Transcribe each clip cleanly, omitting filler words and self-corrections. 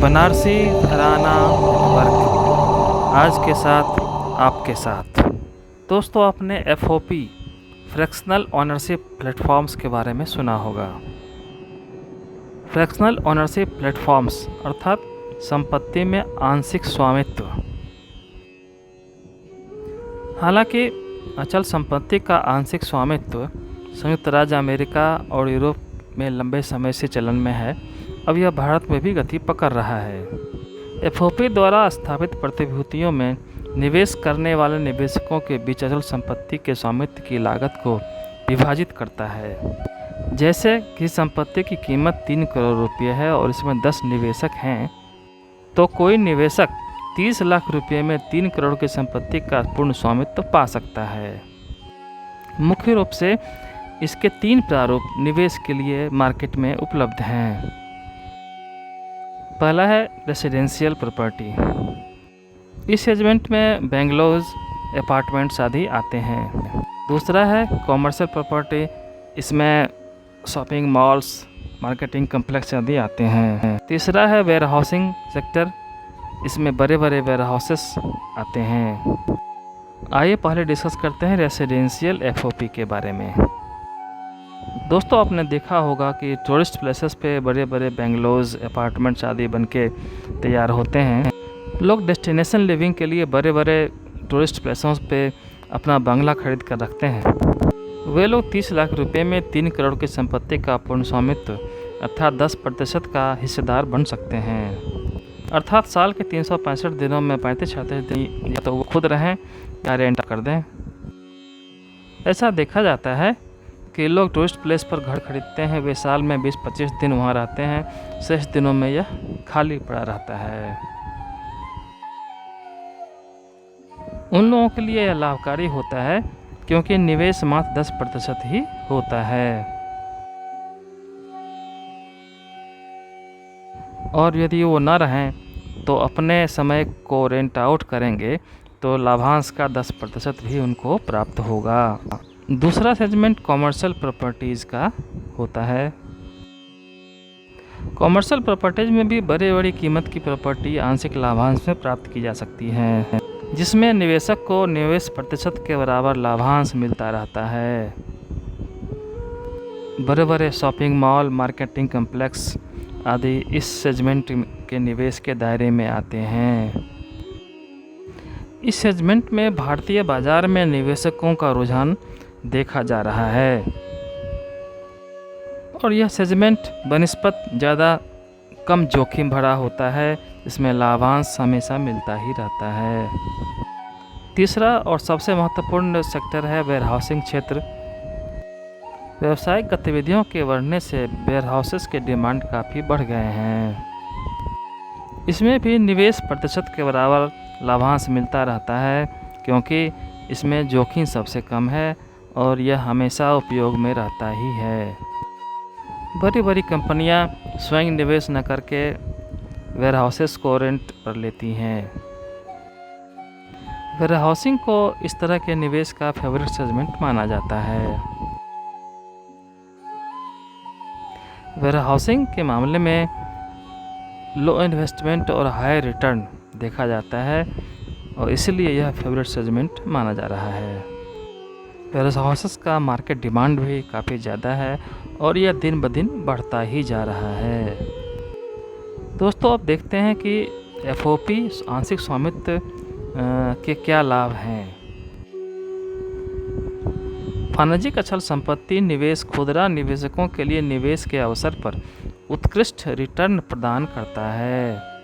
बनारसी घराना नेटवर्क आज के साथ आपके साथ। दोस्तों, आपने एफओपी फ्रैक्शनल ओनरशिप प्लेटफॉर्म्स के बारे में सुना होगा। फ्रैक्शनल ओनरशिप प्लेटफॉर्म्स अर्थात संपत्ति में आंशिक स्वामित्व। हालांकि अचल संपत्ति का आंशिक स्वामित्व संयुक्त राज्य अमेरिका और यूरोप में लंबे समय से चलन में है, अब यह भारत में भी गति पकड़ रहा है। एफओपी द्वारा स्थापित प्रतिभूतियों में निवेश करने वाले निवेशकों के बीच अचल संपत्ति के स्वामित्व की लागत को विभाजित करता है। जैसे कि संपत्ति की कीमत 3 करोड़ रुपये है और इसमें 10 निवेशक हैं, तो कोई निवेशक 30 लाख रुपये में 3 करोड़ की संपत्ति का पूर्ण स्वामित्व पा सकता है। मुख्य रूप से इसके 3 प्रारूप निवेश के लिए मार्केट में उपलब्ध हैं। पहला है रेसिडेंशियल प्रॉपर्टी। इस सेगमेंट में बेंगलोज, अपार्टमेंट्स आदि आते हैं। दूसरा है कॉमर्शियल प्रॉपर्टी। इसमें शॉपिंग मॉल्स, मार्केटिंग कम्प्लेक्स आदि आते हैं। तीसरा है वेयर हाउसिंग सेक्टर। इसमें बड़े बड़े वेयर हाउसेस आते हैं। आइए पहले डिस्कस करते हैं रेसिडेंशियल एफओपी के बारे में। दोस्तों, आपने देखा होगा कि टूरिस्ट प्लेसेस पे बड़े बड़े बेंगलोज, अपार्टमेंट्स आदि बनके तैयार होते हैं। लोग डेस्टिनेशन लिविंग के लिए बड़े बड़े टूरिस्ट प्लेसों पे अपना बंगला खरीद कर रखते हैं। वे लोग 30 लाख रुपए में 3 करोड़ की संपत्ति का पूर्ण स्वामित्व अर्थात 10% का हिस्सेदार बन सकते हैं। अर्थात साल के 365 दिनों में 35-36 दिन या तो वो खुद रहें या रेंट कर दें। ऐसा देखा जाता है कि लोग टूरिस्ट प्लेस पर घर खरीदते हैं, वे साल में 20-25 दिन वहाँ रहते हैं, शेष दिनों में यह खाली पड़ा रहता है। उन लोगों के लिए यह लाभकारी होता है क्योंकि निवेश मात्र 10% ही होता है, और यदि वो न रहें तो अपने समय को रेंट आउट करेंगे तो लाभांश का 10% भी उनको प्राप्त होगा। दूसरा सेगमेंट कॉमर्शियल प्रॉपर्टीज़ का होता है। कॉमर्शियल प्रॉपर्टीज़ में भी बड़ी कीमत की प्रॉपर्टी आंशिक लाभांश में प्राप्त की जा सकती है, जिसमें निवेशक को निवेश प्रतिशत के बराबर लाभांश मिलता रहता है। बड़े बड़े शॉपिंग मॉल, मार्केटिंग कम्प्लेक्स आदि इस सेगमेंट के निवेश के दायरे में आते हैं। इस सेगमेंट में भारतीय बाजार में निवेशकों का रुझान देखा जा रहा है और यह सेगमेंट बनिस्पत ज़्यादा कम जोखिम भरा होता है, इसमें लाभांश हमेशा मिलता ही रहता है। तीसरा और सबसे महत्वपूर्ण सेक्टर है वेयर हाउसिंग क्षेत्र। व्यावसायिक गतिविधियों के बढ़ने से वेयर हाउसेस के डिमांड काफ़ी बढ़ गए हैं। इसमें भी निवेश प्रतिशत के बराबर लाभांश मिलता रहता है क्योंकि इसमें जोखिम सबसे कम है और यह हमेशा उपयोग में रहता ही है। बड़ी बड़ी कंपनियां स्वयं निवेश न करके वेयर हाउसेस को रेंट पर लेती हैं। वेयर हाउसिंग को इस तरह के निवेश का फेवरेट सेगमेंट माना जाता है। वेयर हाउसिंग के मामले में लो इन्वेस्टमेंट और हाई रिटर्न देखा जाता है और इसलिए यह फेवरेट सेगमेंट माना जा रहा है। वेयर हाउसेस का मार्केट डिमांड भी काफ़ी ज़्यादा है और यह दिन ब दिन बढ़ता ही जा रहा है। दोस्तों, अब देखते हैं कि एफओपी आंशिक स्वामित्व के क्या लाभ हैं। वाणिज्यिक अचल संपत्ति निवेश खुदरा निवेशकों के लिए निवेश के अवसर पर उत्कृष्ट रिटर्न प्रदान करता है।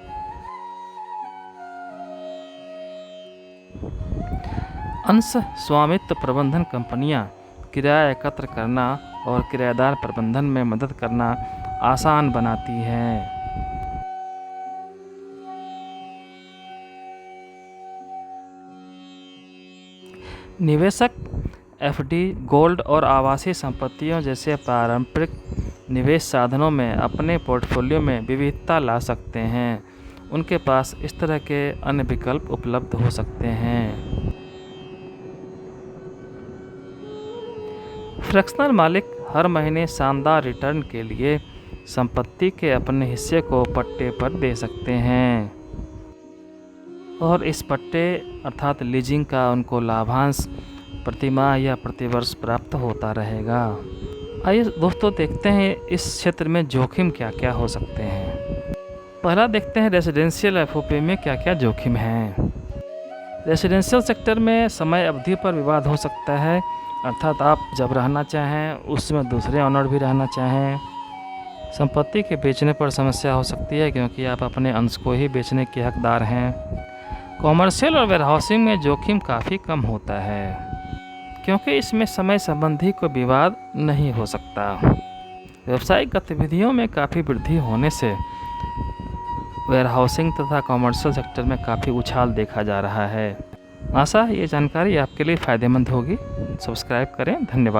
अंश स्वामित्व प्रबंधन कंपनियां किराया एकत्र करना और किराएदार प्रबंधन में मदद करना आसान बनाती हैं। निवेशक एफडी, गोल्ड और आवासीय संपत्तियों जैसे पारंपरिक निवेश साधनों में अपने पोर्टफोलियो में विविधता ला सकते हैं। उनके पास इस तरह के अन्य विकल्प उपलब्ध हो सकते हैं। फ्रैक्शनल मालिक हर महीने शानदार रिटर्न के लिए संपत्ति के अपने हिस्से को पट्टे पर दे सकते हैं और इस पट्टे अर्थात लीजिंग का उनको लाभांश प्रतिमाह या प्रतिवर्ष प्राप्त होता रहेगा। आइए दोस्तों देखते हैं इस क्षेत्र में जोखिम क्या क्या हो सकते हैं। पहला देखते हैं रेजिडेंशियल एफओपी में क्या क्या जोखिम हैं। रेजिडेंशियल सेक्टर में समय अवधि पर विवाद हो सकता है, अर्थात आप जब रहना चाहें उसमें दूसरे ऑनर भी रहना चाहें। संपत्ति के बेचने पर समस्या हो सकती है क्योंकि आप अपने अंश को ही बेचने के हकदार हैं। कॉमर्शियल और वेयरहाउसिंग में जोखिम काफ़ी कम होता है क्योंकि इसमें समय संबंधी कोई विवाद नहीं हो सकता। व्यावसायिक गतिविधियों में काफ़ी वृद्धि होने से वेयरहाउसिंग तथा कॉमर्शियल सेक्टर में काफ़ी उछाल देखा जा रहा है। आशा है ये जानकारी आपके लिए फ़ायदेमंद होगी। सब्सक्राइब करें। धन्यवाद।